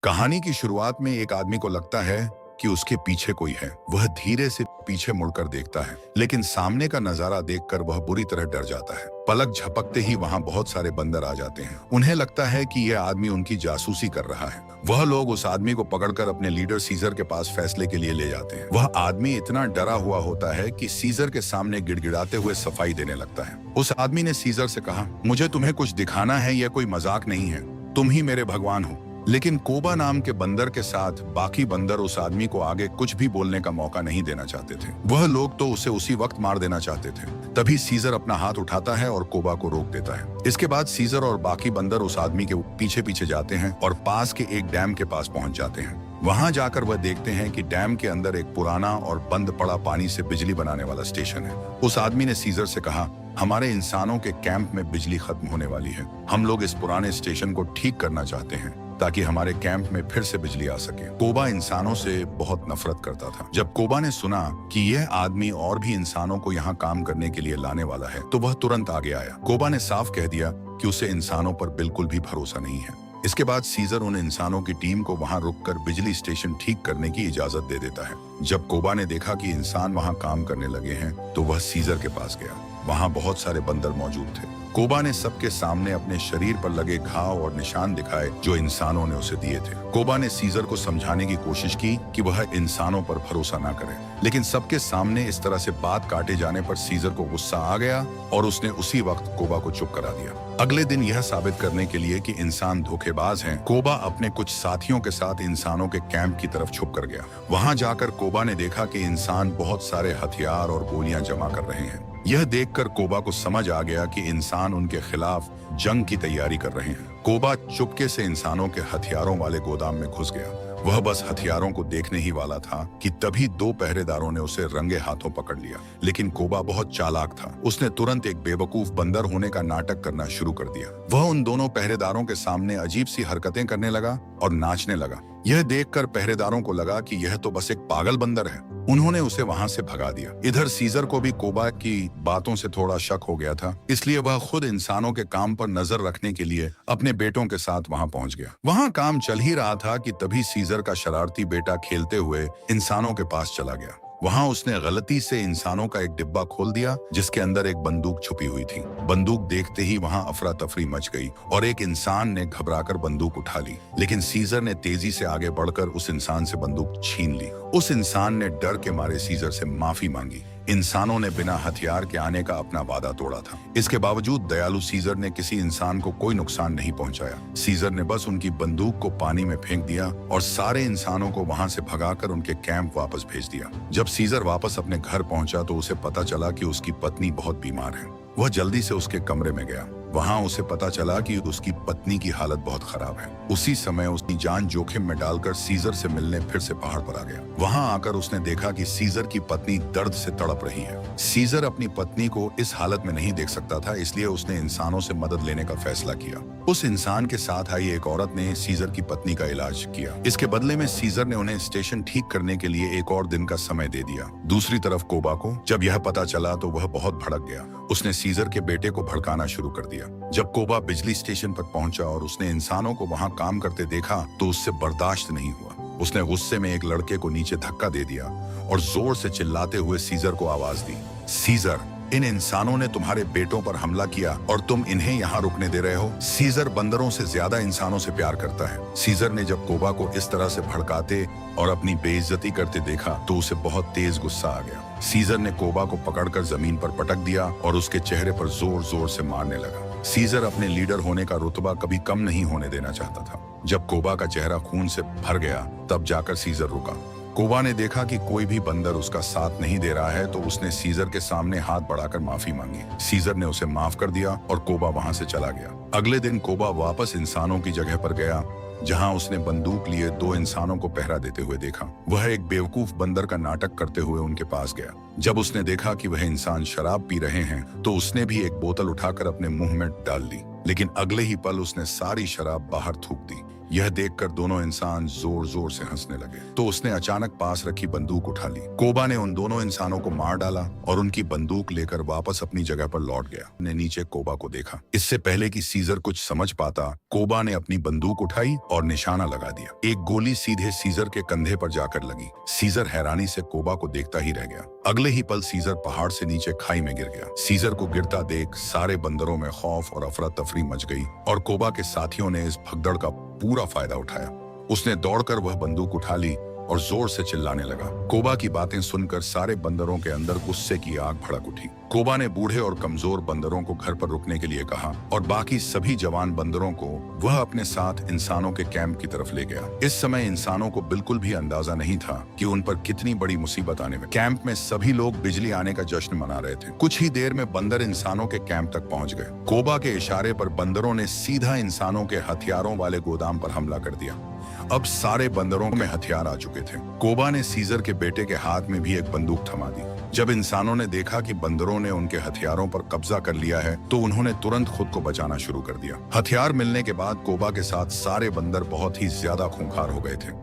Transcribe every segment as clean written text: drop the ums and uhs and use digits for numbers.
कहानी की शुरुआत में एक आदमी को लगता है कि उसके पीछे कोई है। वह धीरे से पीछे मुड़कर देखता है, लेकिन सामने का नजारा देखकर वह बुरी तरह डर जाता है। पलक झपकते ही वहां बहुत सारे बंदर आ जाते हैं। उन्हें लगता है कि यह आदमी उनकी जासूसी कर रहा है। वह लोग उस आदमी को पकड़कर अपने लीडर सीजर के पास फैसले के लिए ले जाते हैं। वह आदमी इतना डरा हुआ होता है कि सीजर के सामने गिड़गिड़ाते हुए सफाई देने लगता है। उस आदमी ने सीजर से कहा, मुझे तुम्हें कुछ दिखाना है, यह कोई मजाक नहीं है, तुम ही मेरे भगवान हो। लेकिन कोबा नाम के बंदर के साथ बाकी बंदर उस आदमी को आगे कुछ भी बोलने का मौका नहीं देना चाहते थे। वह लोग तो उसे उसी वक्त मार देना चाहते थे। तभी सीजर अपना हाथ उठाता है और कोबा को रोक देता है। इसके बाद सीजर और बाकी बंदर उस आदमी के पीछे पीछे जाते हैं और पास के एक डैम के पास पहुंच जाते हैं। वहां जाकर वह देखते हैं कि डैम के अंदर एक पुराना और बंद पड़ा पानी से बिजली बनाने वाला स्टेशन है। उस आदमी ने सीजर से कहा, हमारे इंसानों के कैंप में बिजली खत्म होने वाली है। हम लोग इस पुराने स्टेशन को ठीक करना चाहते हैं ताकि हमारे कैंप में फिर से बिजली आ सके। कोबा इंसानों से बहुत नफरत करता था। जब कोबा ने सुना कि यह आदमी और भी इंसानों को यहाँ काम करने के लिए लाने वाला है, तो वह तुरंत आगे आया। कोबा ने साफ कह दिया कि उसे इंसानों पर बिल्कुल भी भरोसा नहीं है। इसके बाद सीजर उन इंसानों की टीम को वहां रुककर बिजली स्टेशन ठीक करने की इजाजत दे देता है। जब कोबा ने देखा कि इंसान वहां काम करने लगे हैं, तो वह सीजर के पास गया। वहां बहुत सारे बंदर मौजूद थे। कोबा ने सबके सामने अपने शरीर पर लगे घाव और निशान दिखाए जो इंसानों ने उसे दिए थे। कोबा ने सीजर को समझाने की कोशिश की कि वह इंसानों पर भरोसा ना करे, लेकिन सबके सामने इस तरह से बात काटे जाने पर सीजर को गुस्सा आ गया और उसने उसी वक्त कोबा को चुप करा दिया। अगले दिन यह साबित करने के लिए कि इंसान धोखेबाज हैं, कोबा अपने कुछ साथियों के साथ इंसानों के कैंप की तरफ छुप कर गया। वहां जाकर कोबा ने देखा कि इंसान बहुत सारे हथियार और गोलियां जमा कर रहे हैं। यह देखकर कोबा को समझ आ गया कि इंसान उनके खिलाफ जंग की तैयारी कर रहे हैं। कोबा चुपके से इंसानों के हथियारों वाले गोदाम में घुस गया। वह बस हथियारों को देखने ही वाला था कि तभी दो पहरेदारों ने उसे रंगे हाथों पकड़ लिया। लेकिन कोबा बहुत चालाक था। उसने तुरंत एक बेवकूफ बंदर होने का नाटक करना शुरू कर दिया। वह उन दोनों पहरेदारों के सामने अजीब सी हरकतें करने लगा और नाचने लगा। यह देखकर पहरेदारों को लगा कि यह तो बस एक पागल बंदर है। उन्होंने उसे वहां से भगा दिया। इधर सीजर को भी कोबा की बातों से थोड़ा शक हो गया था, इसलिए वह खुद इंसानों के काम पर नजर रखने के लिए अपने बेटों के साथ वहां पहुंच गया। वहां काम चल ही रहा था कि तभी सीजर का शरारती बेटा खेलते हुए इंसानों के पास चला गया। वहां उसने गलती से इंसानों का एक डिब्बा खोल दिया जिसके अंदर एक बंदूक छुपी हुई थी। बंदूक देखते ही वहां अफरा तफरी मच गई और एक इंसान ने घबराकर बंदूक उठा ली। लेकिन सीजर ने तेजी से आगे बढ़कर उस इंसान से बंदूक छीन ली। उस इंसान ने डर के मारे सीजर से माफी मांगी। इंसानों ने बिना हथियार के आने का अपना वादा तोड़ा था। इसके बावजूद दयालु सीजर ने किसी इंसान को कोई नुकसान नहीं पहुंचाया। सीजर ने बस उनकी बंदूक को पानी में फेंक दिया और सारे इंसानों को वहां से भगाकर उनके कैंप वापस भेज दिया। जब सीजर वापस अपने घर पहुंचा तो उसे पता चला कि उसकी पत्नी बहुत बीमार है। वह जल्दी से उसके कमरे में गया। वहां उसे पता चला कि उसकी पत्नी की हालत बहुत खराब है। उसी समय उसकी जान जोखिम में डालकर सीजर से मिलने फिर से पहाड़ पर आ गया। वहां आकर उसने देखा कि सीजर की पत्नी दर्द से तड़प रही है। सीजर अपनी पत्नी को इस हालत में नहीं देख सकता था, इसलिए उसने इंसानों से मदद लेने का फैसला किया। उस इंसान के साथ आई एक औरत ने सीजर की पत्नी का इलाज किया। इसके बदले में सीजर ने उन्हें स्टेशन ठीक करने के लिए एक और दिन का समय दे दिया। दूसरी तरफ कोबा को जब यह पता चला तो वह बहुत भड़क गया। उसने सीजर के बेटे को भड़काना शुरू कर दिया। जब कोबा बिजली स्टेशन पर पहुंचा और उसने इंसानों को वहां काम करते देखा तो उससे बर्दाश्त नहीं हुआ। उसने गुस्से में एक लड़के को नीचे धक्का दे दिया और जोर से चिल्लाते हुए सीजर को आवाज दी, सीजर, इन इंसानों ने तुम्हारे बेटों पर हमला किया और तुम इन्हें यहाँ रुकने दे रहे हो। सीजर बंदरों से ज्यादा इंसानों से प्यार करता है। सीजर ने जब कोबा को इस तरह से भड़काते और अपनी बेइज्जती करते देखा तो उसे बहुत तेज गुस्सा आ गया। सीजर ने कोबा को पकड़कर जमीन पर पटक दिया और उसके चेहरे पर जोर जोर से मारने लगा। सीजर अपने लीडर होने का रुतबा कभी कम नहीं होने देना चाहता था। जब कोबा का चेहरा खून से भर गया तब जाकर सीजर रुका। कोबा ने देखा कि कोई भी बंदर उसका साथ नहीं दे रहा है तो उसने सीजर के सामने हाथ बढ़ाकर माफी मांगी। सीजर ने उसे माफ कर दिया और कोबा वहां से चला गया। अगले दिन कोबा वापस इंसानों की जगह पर गया जहां उसने बंदूक लिए दो इंसानों को पहरा देते हुए देखा। वह एक बेवकूफ बंदर का नाटक करते हुए उनके पास गया। जब उसने देखा कि वह इंसान शराब पी रहे हैं तो उसने भी एक बोतल उठाकर अपने मुंह में डाल ली, लेकिन अगले ही पल उसने सारी शराब बाहर थूक दी। यह देखकर दोनों इंसान जोर जोर से हंसने लगे। तो उसने अचानक पास रखी बंदूक उठा ली। कोबा ने उन दोनों इंसानों को मार डाला और उनकी बंदूक लेकर वापस अपनी जगह पर लौट गया। ने नीचे कोबा को देखा। इससे पहले कि सीजर कुछ समझ पाता, कोबा ने अपनी बंदूक उठाई और निशाना लगा दिया। एक गोली सीधे सीजर के कंधे पर जाकर लगी। सीजर हैरानी से कोबा को देखता ही रह गया। अगले ही पल सीजर पहाड़ से नीचे खाई में गिर गया। सीजर को गिरता देख सारे बंदरों में खौफ और अफरा तफरी मच गई और कोबा के साथियों ने इस भगदड़ का पूरा फायदा उठाया। उसने दौड़कर वह बंदूक उठा ली और जोर से चिल्लाने लगा। कोबा की बातें सुनकर सारे बंदरों के अंदर गुस्से की आग भड़क उठी। कोबा ने बूढ़े और कमजोर बंदरों को घर पर रुकने के लिए कहा और बाकी सभी जवान बंदरों को वह अपने साथ इंसानों के कैंप की तरफ ले गया। इस समय इंसानों को बिल्कुल भी अंदाजा नहीं था कि उन पर कितनी बड़ी मुसीबत आने में। कैंप में सभी लोग बिजली आने का जश्न मना रहे थे। कुछ ही देर में बंदर इंसानों के कैंप तक पहुंच गए। कोबा के इशारे पर बंदरों ने सीधा इंसानों के हथियारों वाले गोदाम पर हमला कर दिया। अब सारे बंदरों में हथियार आ चुके थे। कोबा ने सीजर के बेटे के हाथ में भी एक बंदूक थमा दी। जब इंसानों ने देखा कि बंदरों ने उनके हथियारों पर कब्जा कर लिया है, तो उन्होंने तुरंत खुद को बचाना शुरू कर दिया। हथियार मिलने के बाद कोबा के साथ सारे बंदर बहुत ही ज्यादा खूंखार हो गए थे।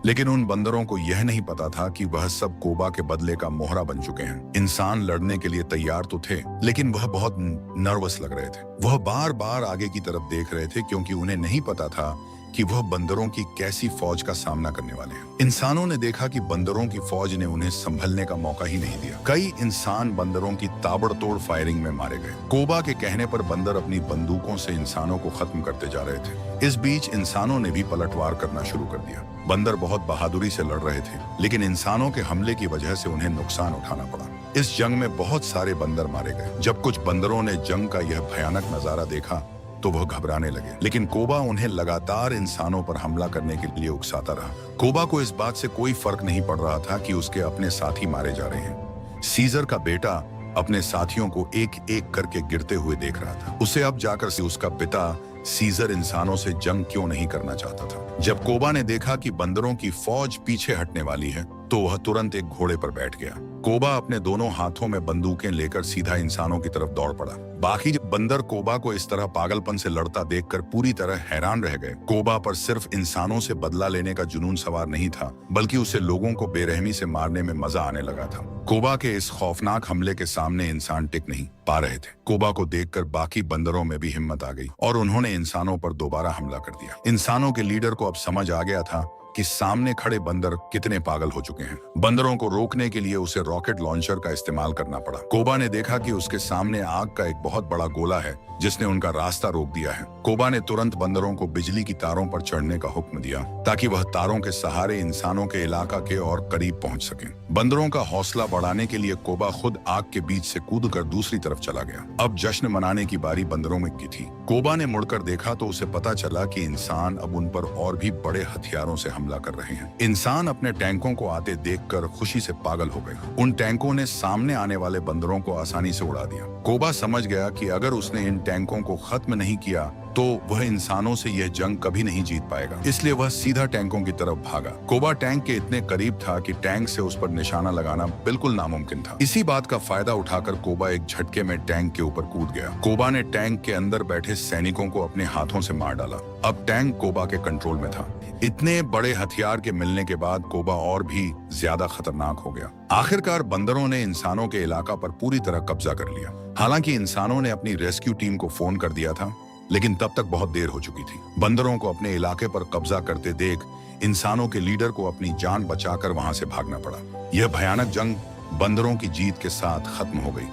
लेकिन उन बंदरों को यह नहीं पता था कि वह सब कोबा के बदले का मोहरा बन चुके हैं। इंसान लड़ने के लिए तैयार तो थे, लेकिन वह बहुत नर्वस लग रहे थे। वह बार बार आगे की तरफ देख रहे थे क्योंकि उन्हें नहीं पता था कि वह बंदरों की कैसी फौज का सामना करने वाले हैं। इंसानों ने देखा कि बंदरों की फौज ने उन्हें संभलने का मौका ही नहीं दिया। कई इंसान बंदरों की ताबड़तोड़ फायरिंग में मारे गए। कोबा के कहने पर बंदर अपनी बंदूकों से इंसानों को खत्म करते जा रहे थे। इस बीच इंसानों ने भी पलटवार करना शुरू कर दिया। बंदर बहुत बहादुरी से लड़ रहे थे, लेकिन इंसानों के हमले की वजह से उन्हें नुकसान उठाना पड़ा। इस जंग में बहुत सारे बंदर मारे गए। जब कुछ बंदरों ने जंग का यह भयानक नजारा देखा तो वह घबराने लगे, लेकिन कोबा उन्हें लगातार इंसानों पर हमला करने के लिए उकसाता रहा। कोबा को इस बात से कोई फर्क नहीं पड़ रहा था कि उसके अपने साथी मारे जा रहे हैं। सीजर का बेटा अपने साथियों को एक एक करके गिरते हुए देख रहा था। उसे अब जाकर से उसका पिता सीजर इंसानों से जंग क्यों नहीं करना चाहता था। जब कोबा ने देखा कि बंदरों की फौज पीछे हटने वाली है, तो वह तुरंत एक घोड़े पर बैठ गया। कोबा अपने दोनों हाथों में बंदूकें लेकर सीधा इंसानों की तरफ दौड़ पड़ा। बाकी बंदर कोबा को इस तरह पागलपन से लड़ता देखकर पूरी तरह हैरान रह गए। कोबा पर सिर्फ इंसानों से बदला लेने का जुनून सवार नहीं था, बल्कि उसे लोगों को बेरहमी से मारने में मजा आने लगा था। कोबा के इस खौफनाक हमले के सामने इंसान टिक नहीं पा रहे थे। कोबा को देखकर बाकी बंदरों में भी हिम्मत आ गई और उन्होंने इंसानों पर दोबारा हमला कर दिया। इंसानों के लीडर को अब समझ आ गया था कि सामने खड़े बंदर कितने पागल हो चुके हैं। बंदरों को रोकने के लिए उसे रॉकेट लॉन्चर का इस्तेमाल करना पड़ा। कोबा ने देखा कि उसके सामने आग का एक बहुत बड़ा गोला है जिसने उनका रास्ता रोक दिया है। कोबा ने तुरंत बंदरों को बिजली की तारों पर चढ़ने का हुक्म दिया ताकि वह तारों के सहारे इंसानों के इलाका के और करीब पहुंच सकें। बंदरों का हौसला बढ़ाने के लिए कोबा खुद आग के बीच से कूदकर दूसरी तरफ चला गया। अब जश्न मनाने की बारी बंदरों में की थी। कोबा ने मुड़कर देखा तो उसे पता चला कि इंसान अब उन पर और भी बड़े हथियारों से हमला कर रहे हैं। इंसान अपने टैंकों को आते देखकर खुशी से पागल हो गए। उन टैंकों ने सामने आने वाले बंदरों को आसानी से उड़ा दिया। कोबा समझ गया कि अगर उसने इन टैंकों को खत्म नहीं किया तो वह इंसानों से यह जंग कभी नहीं जीत पाएगा। इसलिए वह सीधा टैंकों की तरफ भागा। कोबा टैंक के इतने करीब था कि टैंक से उस पर निशाना लगाना बिल्कुल नामुमकिन था। इसी बात का फायदा उठाकर कोबा एक झटके में टैंक के ऊपर कूद गया। कोबा ने टैंक के अंदर बैठे सैनिकों को अपने हाथों से मार डाला। अब टैंक कोबा के कंट्रोल में था। इतने बड़े हथियार के मिलने के बाद कोबा और भी ज्यादा खतरनाक हो गया। आखिरकार बंदरों ने इंसानों के इलाका पर पूरी तरह कब्जा कर लिया। हालांकि इंसानों ने अपनी रेस्क्यू टीम को फोन कर दिया था, लेकिन तब तक बहुत देर हो चुकी थी। बंदरों को अपने इलाके पर कब्जा करते देख इंसानों के लीडर को अपनी जान बचाकर वहां से भागना पड़ा। यह भयानक जंग बंदरों की जीत के साथ खत्म हो गई।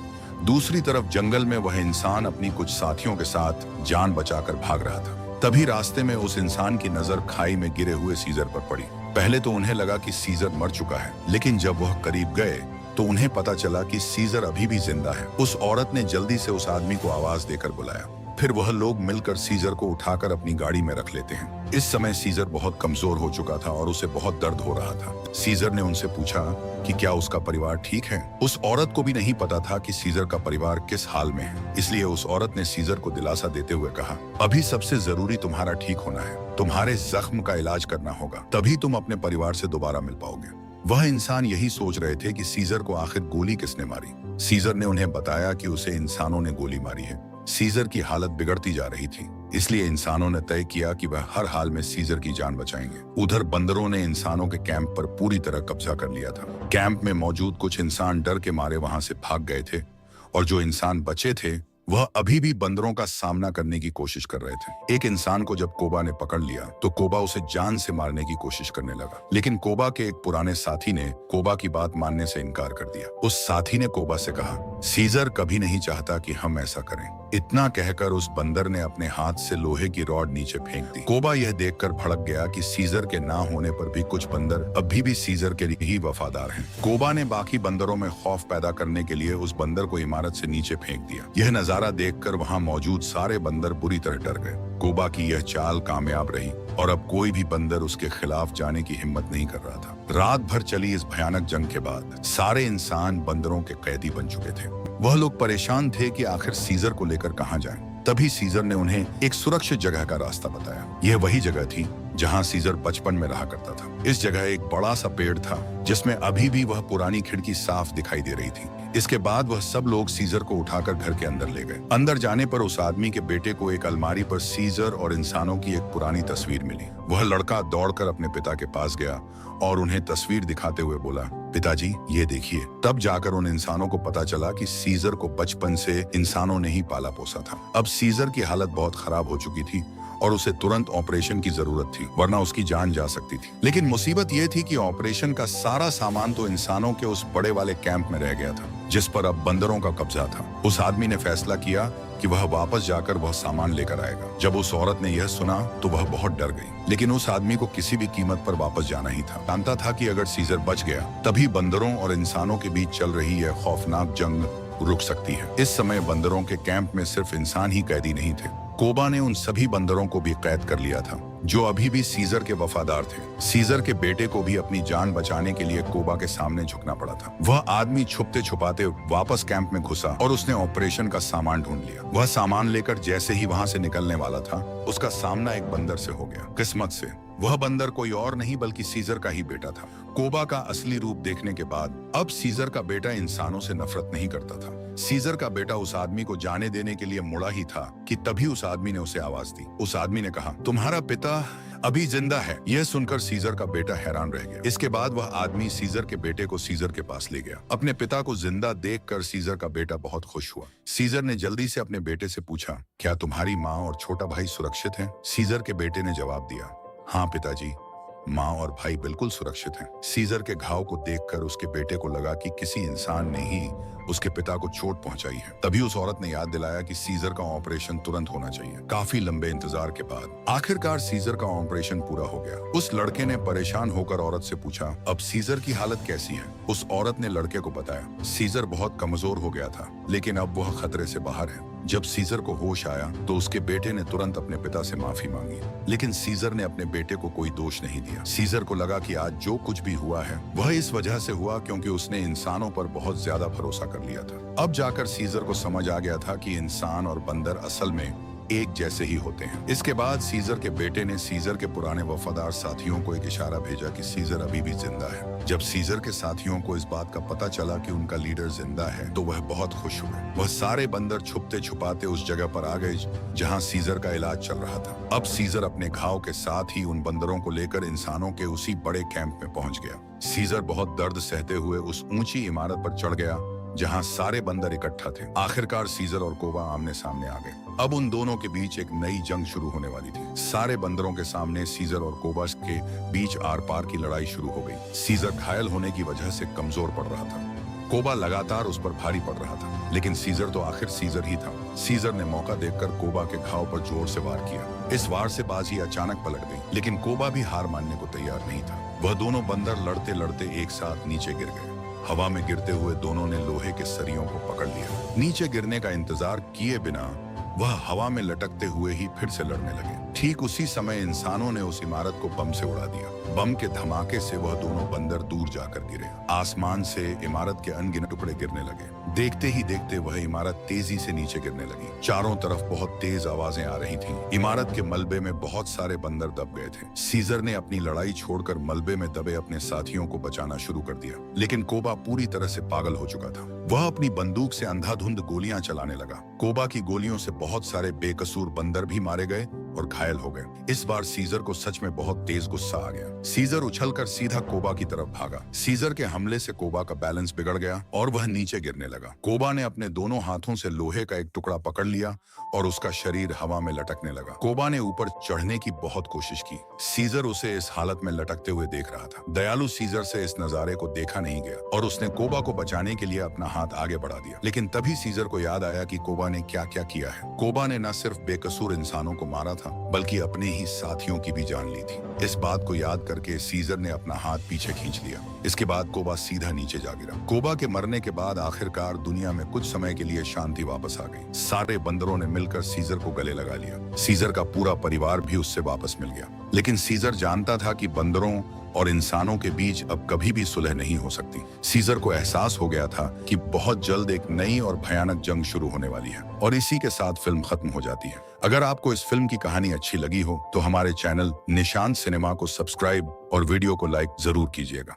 दूसरी तरफ जंगल में वह इंसान अपनी कुछ साथियों के साथ जान बचाकर भाग रहा था। तभी रास्ते में उस इंसान की नजर खाई में गिरे हुए सीजर पर पड़ी। पहले तो उन्हें लगा कि सीजर मर चुका है, लेकिन जब वह करीब गए तो उन्हें पता चला कि सीजर अभी भी जिंदा है। उस औरत ने जल्दी से उस आदमी को आवाज देकर बुलाया। फिर वह लोग मिलकर सीजर को उठाकर अपनी गाड़ी में रख लेते हैं। इस समय सीजर बहुत कमजोर हो चुका था और उसे बहुत दर्द हो रहा था। सीजर ने उनसे पूछा कि क्या उसका परिवार ठीक है। उस औरत को भी नहीं पता था कि सीजर का परिवार किस हाल में है, इसलिए उस औरत ने सीजर को दिलासा देते हुए कहा, अभी सबसे जरूरी तुम्हारा ठीक होना है। तुम्हारे जख्म का इलाज करना होगा, तभी तुम अपने परिवार से दोबारा मिल पाओगे। वह इंसान यही सोच रहे थे कि सीजर को आखिर गोली किसने मारी। सीजर ने उन्हें बताया कि उसे इंसानों ने गोली मारी है। सीजर की हालत बिगड़ती जा रही थी, इसलिए इंसानों ने तय किया कि वह हर हाल में सीजर की जान बचाएंगे। उधर बंदरों ने इंसानों के कैंप पर पूरी तरह कब्जा कर लिया था। कैंप में मौजूद कुछ इंसान डर के मारे वहां से भाग गए थे और जो इंसान बचे थे वह अभी भी बंदरों का सामना करने की कोशिश कर रहे थे। एक इंसान को जब कोबा ने पकड़ लिया तो कोबा उसे जान से मारने की कोशिश करने लगा, लेकिन कोबा के एक पुराने साथी ने कोबा की बात मानने से इनकार कर दिया। उस साथी ने कोबा से कहा, सीजर कभी नहीं चाहता कि हम ऐसा करें। इतना कहकर उस बंदर ने अपने हाथ से लोहे की रॉड नीचे फेंक दी। कोबा यह देखकर भड़क गया कि सीजर के ना होने पर भी कुछ बंदर अभी भी सीजर के लिए ही वफादार हैं। कोबा ने बाकी बंदरों में खौफ पैदा करने के लिए उस बंदर को इमारत से नीचे फेंक दिया। यह नजारा देखकर वहां मौजूद सारे बंदर बुरी तरह डर गए। कोबा की यह चाल कामयाब रही और अब कोई भी बंदर उसके खिलाफ जाने की हिम्मत नहीं कर रहा था। रात भर चली इस भयानक जंग के बाद सारे इंसान बंदरों के कैदी बन चुके थे। वह लोग परेशान थे कि आखिर सीजर को लेकर कहां जाएं। तभी सीजर ने उन्हें एक सुरक्षित जगह का रास्ता बताया। यह वही जगह थी जहां सीजर बचपन में रहा करता था। इस जगह एक बड़ा सा पेड़ था जिसमें अभी भी वह पुरानी खिड़की साफ दिखाई दे रही थी। इसके बाद वह सब लोग सीजर को उठाकर घर के अंदर ले गए। अंदर जाने पर उस आदमी के बेटे को एक अलमारी पर सीजर और इंसानों की एक पुरानी तस्वीर मिली। वह लड़का दौड़कर अपने पिता के पास गया और उन्हें तस्वीर दिखाते हुए बोला, पिताजी ये देखिए। तब जाकर उन इंसानों को पता चला कि सीजर को बचपन से इंसानों ने ही पाला पोसा था। अब सीजर की हालत बहुत खराब हो चुकी थी और उसे तुरंत ऑपरेशन की जरूरत थी, वरना उसकी जान जा सकती थी। लेकिन मुसीबत यह थी कि ऑपरेशन का सारा सामान तो इंसानों के उस बड़े वाले कैंप में रह गया था जिस पर अब बंदरों का कब्जा था। उस आदमी ने फैसला किया कि वह वापस जाकर वह सामान लेकर आएगा। जब उस औरत ने यह सुना तो वह बहुत डर गई, लेकिन उस आदमी को किसी भी कीमत पर वापस जाना ही था। जानता था कि अगर सीजर बच गया तभी बंदरों और इंसानों के बीच चल रही यह खौफनाक जंग रुक सकती है। इस समय बंदरों के कैंप में सिर्फ इंसान ही कैदी नहीं थे। कोबा ने उन सभी बंदरों को भी कैद कर लिया था जो अभी भी सीजर के वफादार थे। सीजर के बेटे को भी अपनी जान बचाने के लिए कोबा के सामने झुकना पड़ा था। वह आदमी छुपते छुपाते वापस कैंप में घुसा और उसने ऑपरेशन का सामान ढूंढ लिया। वह सामान लेकर जैसे ही वहां से निकलने वाला था उसका सामना एक बंदर से हो गया। किस्मत से वह बंदर कोई और नहीं बल्कि सीजर का ही बेटा था। कोबा का असली रूप देखने के बाद अब सीजर का बेटा इंसानों से नफरत नहीं करता था। सीजर का बेटा उस आदमी को जाने देने के लिए मुड़ा ही था कि तभी उस आदमी ने उसे आवाज दी। उस आदमी ने कहा, तुम्हारा पिता अभी जिंदा है। यह सुनकर सीजर का बेटा हैरान रह गया। इसके बाद वह आदमी सीजर के बेटे को सीजर के पास ले गया। अपने पिता को जिंदा देखकर सीजर का बेटा बहुत खुश हुआ। सीजर ने जल्दी से अपने बेटे से पूछा, क्या तुम्हारी माँ और छोटा भाई सुरक्षित हैं? सीजर के बेटे ने जवाब दिया, हाँ पिताजी, माँ और भाई बिल्कुल सुरक्षित हैं। सीजर के घाव को देखकर उसके बेटे को लगा कि किसी इंसान ने ही उसके पिता को चोट पहुंचाई है। तभी उस औरत ने याद दिलाया कि सीजर का ऑपरेशन तुरंत होना चाहिए। काफी लंबे इंतजार के बाद आखिरकार सीजर का ऑपरेशन पूरा हो गया। उस लड़के ने परेशान होकर औरत से पूछा, अब सीजर की हालत कैसी है? उस औरत ने लड़के को बताया, सीजर बहुत कमजोर हो गया था लेकिन अब वह खतरे से बाहर है। जब सीजर को होश आया तो उसके बेटे ने तुरंत अपने पिता से माफी मांगी, लेकिन सीजर ने अपने बेटे को कोई दोष नहीं दिया। सीजर को लगा कि आज जो कुछ भी हुआ है वह इस वजह से हुआ क्योंकि उसने इंसानों पर बहुत ज्यादा भरोसा कर लिया था। अब जाकर सीजर को समझ आ गया था कि इंसान और बंदर असल में एक जैसे ही होते हैं। इसके बाद सीजर के बेटे ने सीजर के पुराने वफादार साथियों को एक इशारा भेजा कि सीजर अभी भी जिंदा है। जब सीजर के साथियों को इस बात का पता चला कि उनका लीडर जिंदा है तो वह बहुत खुश हुए। वह सारे बंदर छुपते छुपाते उस जगह पर आ गए जहां सीजर का इलाज चल रहा था। अब सीजर अपने घाव के साथ ही उन बंदरों को लेकर इंसानों के उसी बड़े कैंप में पहुंच गया। सीजर बहुत दर्द सहते हुए उस ऊंची इमारत पर चढ़ गया जहां सारे बंदर इकट्ठा थे। आखिरकार सीजर और कोबा आमने सामने आ गए। अब उन दोनों के बीच एक नई जंग शुरू होने वाली थी। सारे बंदरों के सामने सीजर और कोबा के बीच आर पार की लड़ाई शुरू हो गई। सीजर घायल होने की वजह से कमजोर पड़ रहा था। कोबा लगातार उस पर भारी पड़ रहा था, लेकिन सीजर तो आखिर सीजर ही था। सीजर ने मौका देखकर कोबा के घाव पर जोर से वार किया। इस वार से बाजी अचानक पलट गई, लेकिन कोबा भी हार मानने को तैयार नहीं था। वह दोनों बंदर लड़ते लड़ते एक साथ नीचे गिर गए। हवा में गिरते हुए दोनों ने लोहे के सरियों को पकड़ लिया। नीचे गिरने का इंतजार किए बिना वह हवा में लटकते हुए ही फिर से लड़ने लगे। ठीक उसी समय इंसानों ने उस इमारत को बम से उड़ा दिया। बम के धमाके से वह दोनों बंदर दूर जाकर गिरे। आसमान से इमारत के अनगिनत टुकड़े गिरने लगे। देखते ही देखते वह इमारत तेजी से नीचे गिरने लगी। चारों तरफ बहुत तेज आवाजें आ रही थीं। इमारत के मलबे में बहुत सारे बंदर दब गए थे। सीजर ने अपनी लड़ाई छोड़कर मलबे में दबे अपने साथियों को बचाना शुरू कर दिया, लेकिन कोबा पूरी तरह से पागल हो चुका था। वह अपनी बंदूक से अंधाधुंध गोलियां चलाने लगा। कोबा की गोलियों से बहुत सारे बेकसूर बंदर भी मारे गए और घायल हो गए। इस बार सीजर को सच में बहुत तेज गुस्सा आ गया। सीजर उछलकर सीधा कोबा की तरफ भागा। सीजर के हमले से कोबा का बैलेंस बिगड़ गया और वह नीचे गिरने लगा। कोबा ने अपने दोनों हाथों से लोहे का एक टुकड़ा पकड़ लिया और उसका शरीर हवा में लटकने लगा। कोबा ने ऊपर चढ़ने की बहुत कोशिश की। सीजर उसे इस हालत में लटकते हुए देख रहा था। दयालु सीजर से इस नजारे को देखा नहीं गया और उसने कोबा को बचाने के लिए अपना हाथ आगे बढ़ा दिया। लेकिन तभी सीजर को याद आया कि कोबा ने क्या क्या किया है। कोबा ने न सिर्फ बेकसूर इंसानों को मारा था, बल्कि अपने ही साथियों की भी जान ली थी। इस बात को याद करके सीजर ने अपना हाथ पीछे खींच लिया। इसके बाद कोबा सीधा नीचे जा गिरा। कोबा के मरने के बाद आखिरकार दुनिया में कुछ समय के लिए शांति वापस आ गई। सारे बंदरों ने मिलकर सीजर को गले लगा लिया। सीजर का पूरा परिवार भी उससे वापस मिल गया। लेकिन सीजर जानता था कि बंदरों और इंसानों के बीच अब कभी भी सुलह नहीं हो सकती। सीजर को एहसास हो गया था कि बहुत जल्द एक नई और भयानक जंग शुरू होने वाली है और इसी के साथ फिल्म खत्म हो जाती है। अगर आपको इस फिल्म की कहानी अच्छी लगी हो तो हमारे चैनल निशान सिनेमा को सब्सक्राइब और वीडियो को लाइक जरूर कीजिएगा।